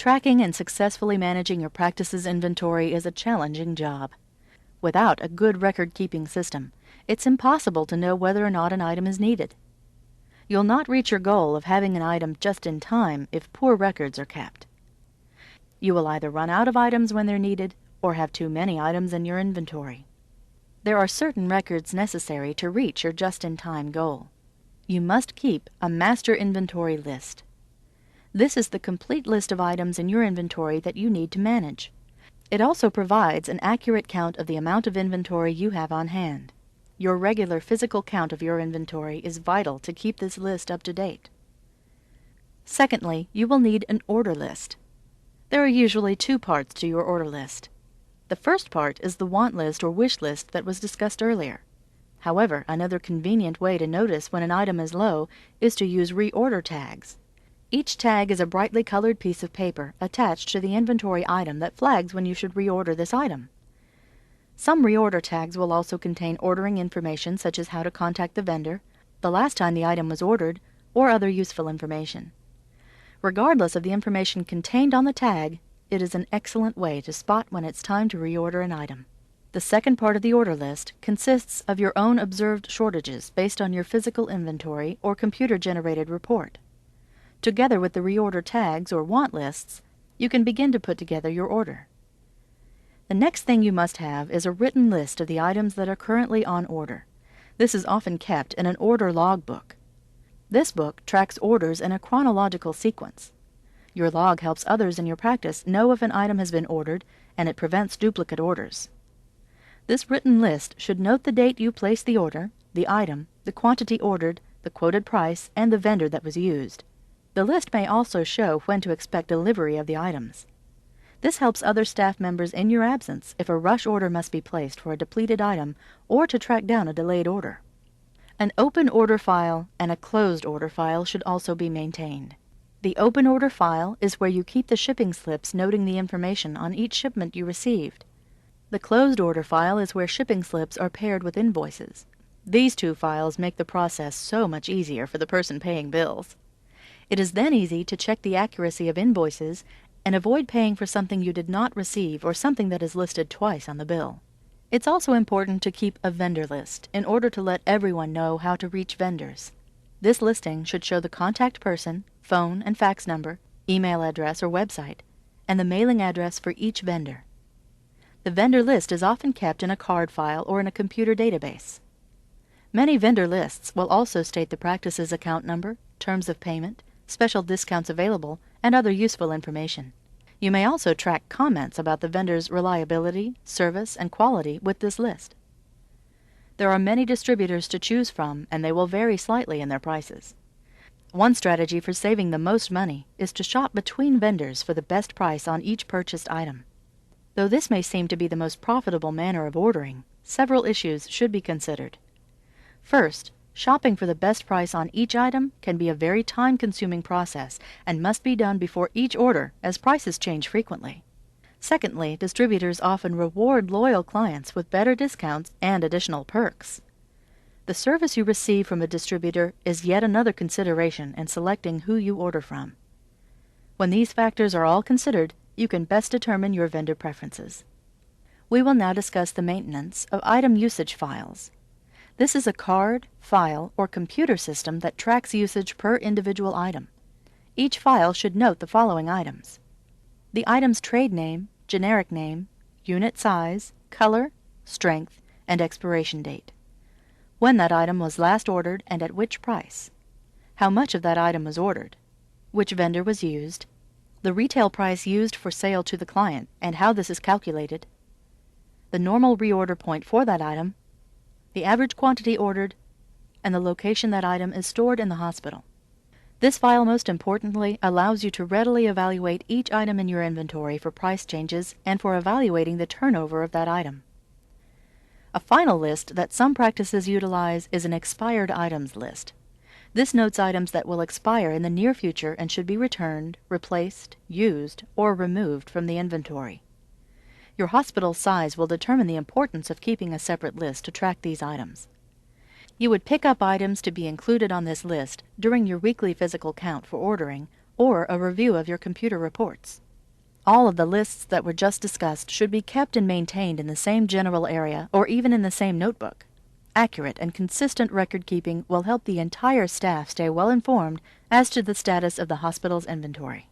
Tracking and successfully managing your practice's inventory is a challenging job. Without a good record-keeping system, it's impossible to know whether or not an item is needed. You'll not reach your goal of having an item just in time if poor records are kept. You will either run out of items when they're needed or have too many items in your inventory. There are certain records necessary to reach your just-in-time goal. You must keep a master inventory list. This is the complete list of items in your inventory that you need to manage. It also provides an accurate count of the amount of inventory you have on hand. Your regular physical count of your inventory is vital to keep this list up to date. Secondly, you will need an order list. There are usually two parts to your order list. The first part is the want list or wish list that was discussed earlier. However, another convenient way to notice when an item is low is to use reorder tags. Each tag is a brightly colored piece of paper attached to the inventory item that flags when you should reorder this item. Some reorder tags will also contain ordering information such as how to contact the vendor, the last time the item was ordered, or other useful information. Regardless of the information contained on the tag, it is an excellent way to spot when it's time to reorder an item. The second part of the order list consists of your own observed shortages based on your physical inventory or computer-generated report. Together with the reorder tags or want lists, you can begin to put together your order. The next thing you must have is a written list of the items that are currently on order. This is often kept in an order logbook. This book tracks orders in a chronological sequence. Your log helps others in your practice know if an item has been ordered, and it prevents duplicate orders. This written list should note the date you placed the order, the item, the quantity ordered, the quoted price, and the vendor that was used. The list may also show when to expect delivery of the items. This helps other staff members in your absence if a rush order must be placed for a depleted item or to track down a delayed order. An open order file and a closed order file should also be maintained. The open order file is where you keep the shipping slips noting the information on each shipment you received. The closed order file is where shipping slips are paired with invoices. These two files make the process so much easier for the person paying bills. It is then easy to check the accuracy of invoices and avoid paying for something you did not receive or something that is listed twice on the bill. It's also important to keep a vendor list in order to let everyone know how to reach vendors. This listing should show the contact person, phone and fax number, email address or website, and the mailing address for each vendor. The vendor list is often kept in a card file or in a computer database. Many vendor lists will also state the practice's account number, terms of payment, special discounts available, and other useful information. You may also track comments about the vendor's reliability, service, and quality with this list. There are many distributors to choose from, and they will vary slightly in their prices. One strategy for saving the most money is to shop between vendors for the best price on each purchased item. Though this may seem to be the most profitable manner of ordering, several issues should be considered. First, shopping for the best price on each item can be a very time-consuming process and must be done before each order, as prices change frequently. Secondly, distributors often reward loyal clients with better discounts and additional perks. The service you receive from a distributor is yet another consideration in selecting who you order from. When these factors are all considered, you can best determine your vendor preferences. We will now discuss the maintenance of item usage files. This is a card, file, or computer system that tracks usage per individual item. Each file should note the following items: the item's trade name, generic name, unit size, color, strength, and expiration date, when that item was last ordered and at which price, how much of that item was ordered, which vendor was used, the retail price used for sale to the client and how this is calculated, the normal reorder point for that item, the average quantity ordered, and the location that item is stored in the hospital. This file, most importantly, allows you to readily evaluate each item in your inventory for price changes and for evaluating the turnover of that item. A final list that some practices utilize is an expired items list. This notes items that will expire in the near future and should be returned, replaced, used, or removed from the inventory. Your hospital's size will determine the importance of keeping a separate list to track these items. You would pick up items to be included on this list during your weekly physical count for ordering or a review of your computer reports. All of the lists that were just discussed should be kept and maintained in the same general area or even in the same notebook. Accurate and consistent record keeping will help the entire staff stay well informed as to the status of the hospital's inventory.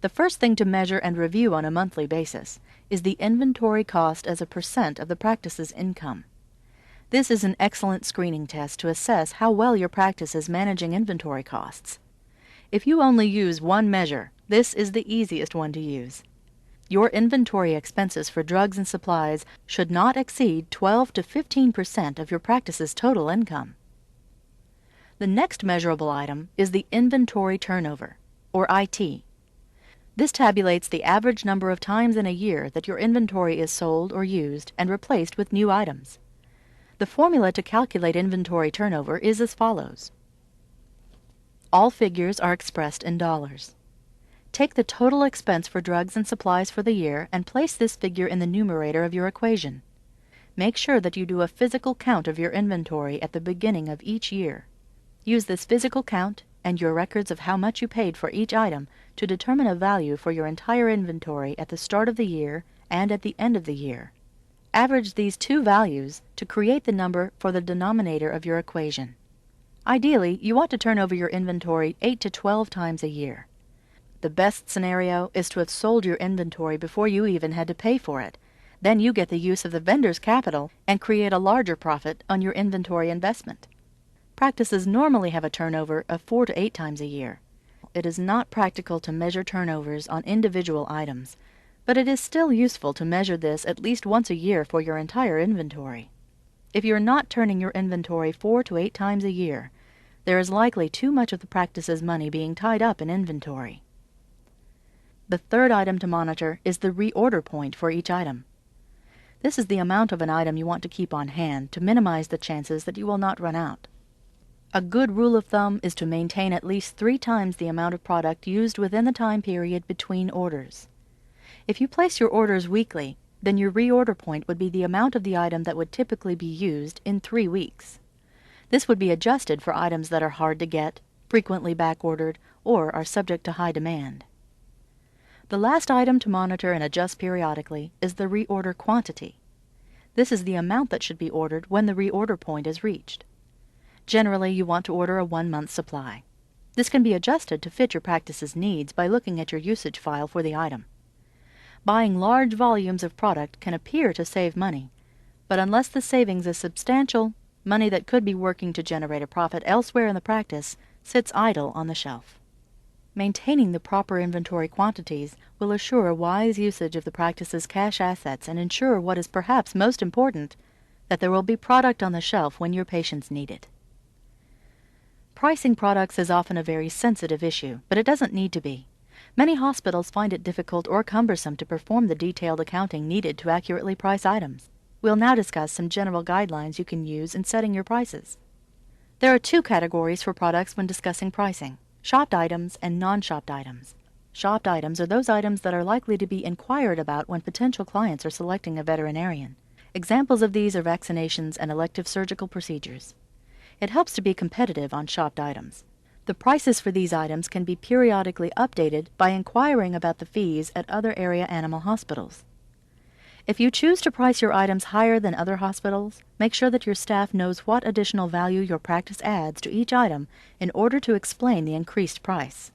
The first thing to measure and review on a monthly basis is the inventory cost as a percent of the practice's income. This is an excellent screening test to assess how well your practice is managing inventory costs. If you only use one measure, this is the easiest one to use. Your inventory expenses for drugs and supplies should not exceed 12 to 15% of your practice's total income. The next measurable item is the inventory turnover, or IT. This tabulates the average number of times in a year that your inventory is sold or used and replaced with new items. The formula to calculate inventory turnover is as follows. All figures are expressed in dollars. Take the total expense for drugs and supplies for the year and place this figure in the numerator of your equation. Make sure that you do a physical count of your inventory at the beginning of each year. Use this physical count and your records of how much you paid for each item to determine a value for your entire inventory at the start of the year and at the end of the year. Average these two values to create the number for the denominator of your equation. Ideally, you want to turn over your inventory 8 to 12 times a year. The best scenario is to have sold your inventory before you even had to pay for it. Then you get the use of the vendor's capital and create a larger profit on your inventory investment. Practices normally have a turnover of 4 to 8 times a year. It is not practical to measure turnovers on individual items, but it is still useful to measure this at least once a year for your entire inventory. If you're not turning your inventory 4 to 8 times a year, there is likely too much of the practice's money being tied up in inventory. The third item to monitor is the reorder point for each item. This is the amount of an item you want to keep on hand to minimize the chances that you will not run out. A good rule of thumb is to maintain at least 3 times the amount of product used within the time period between orders. If you place your orders weekly, then your reorder point would be the amount of the item that would typically be used in 3 weeks. This would be adjusted for items that are hard to get, frequently back-ordered, or are subject to high demand. The last item to monitor and adjust periodically is the reorder quantity. This is the amount that should be ordered when the reorder point is reached. Generally, you want to order a 1-month supply. This can be adjusted to fit your practice's needs by looking at your usage file for the item. Buying large volumes of product can appear to save money, but unless the savings is substantial, money that could be working to generate a profit elsewhere in the practice sits idle on the shelf. Maintaining the proper inventory quantities will assure wise usage of the practice's cash assets and ensure what is perhaps most important, that there will be product on the shelf when your patients need it. Pricing products is often a very sensitive issue, but it doesn't need to be. Many hospitals find it difficult or cumbersome to perform the detailed accounting needed to accurately price items. We'll now discuss some general guidelines you can use in setting your prices. There are 2 categories for products when discussing pricing: shopped items and non-shopped items. Shopped items are those items that are likely to be inquired about when potential clients are selecting a veterinarian. Examples of these are vaccinations and elective surgical procedures. It helps to be competitive on shopped items. The prices for these items can be periodically updated by inquiring about the fees at other area animal hospitals. If you choose to price your items higher than other hospitals, make sure that your staff knows what additional value your practice adds to each item in order to explain the increased price.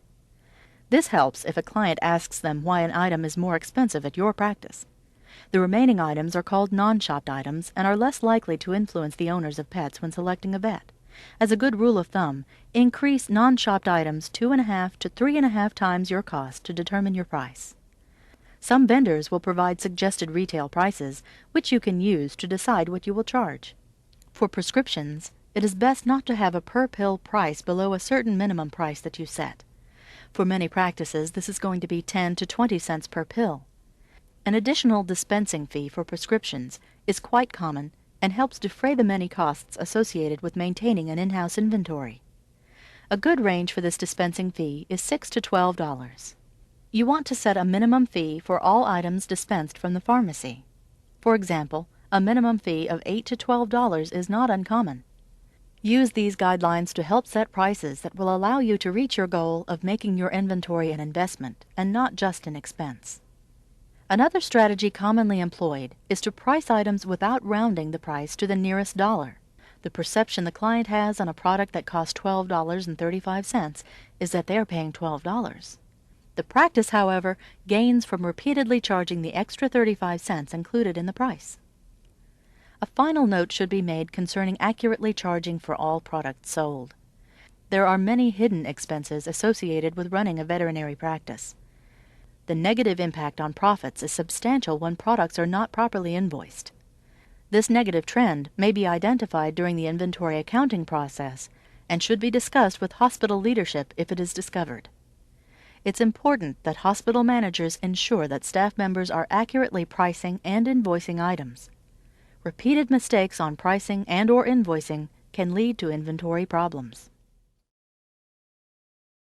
This helps if a client asks them why an item is more expensive at your practice. The remaining items are called non-shopped items and are less likely to influence the owners of pets when selecting a vet. As a good rule of thumb, increase non-shopped items 2.5 to 3.5 times your cost to determine your price. Some vendors will provide suggested retail prices, which you can use to decide what you will charge. For prescriptions, it is best not to have a per-pill price below a certain minimum price that you set. For many practices, this is going to be 10 to 20 cents per pill. An additional dispensing fee for prescriptions is quite common and helps defray the many costs associated with maintaining an in-house inventory. A good range for this dispensing fee is $6 to $12. You want to set a minimum fee for all items dispensed from the pharmacy. For example, a minimum fee of $8 to $12 is not uncommon. Use these guidelines to help set prices that will allow you to reach your goal of making your inventory an investment and not just an expense. Another strategy commonly employed is to price items without rounding the price to the nearest dollar. The perception the client has on a product that costs $12.35 is that they are paying $12. The practice, however, gains from repeatedly charging the extra 35 cents included in the price. A final note should be made concerning accurately charging for all products sold. There are many hidden expenses associated with running a veterinary practice. The negative impact on profits is substantial when products are not properly invoiced. This negative trend may be identified during the inventory accounting process and should be discussed with hospital leadership if it is discovered. It's important that hospital managers ensure that staff members are accurately pricing and invoicing items. Repeated mistakes on pricing and/or invoicing can lead to inventory problems.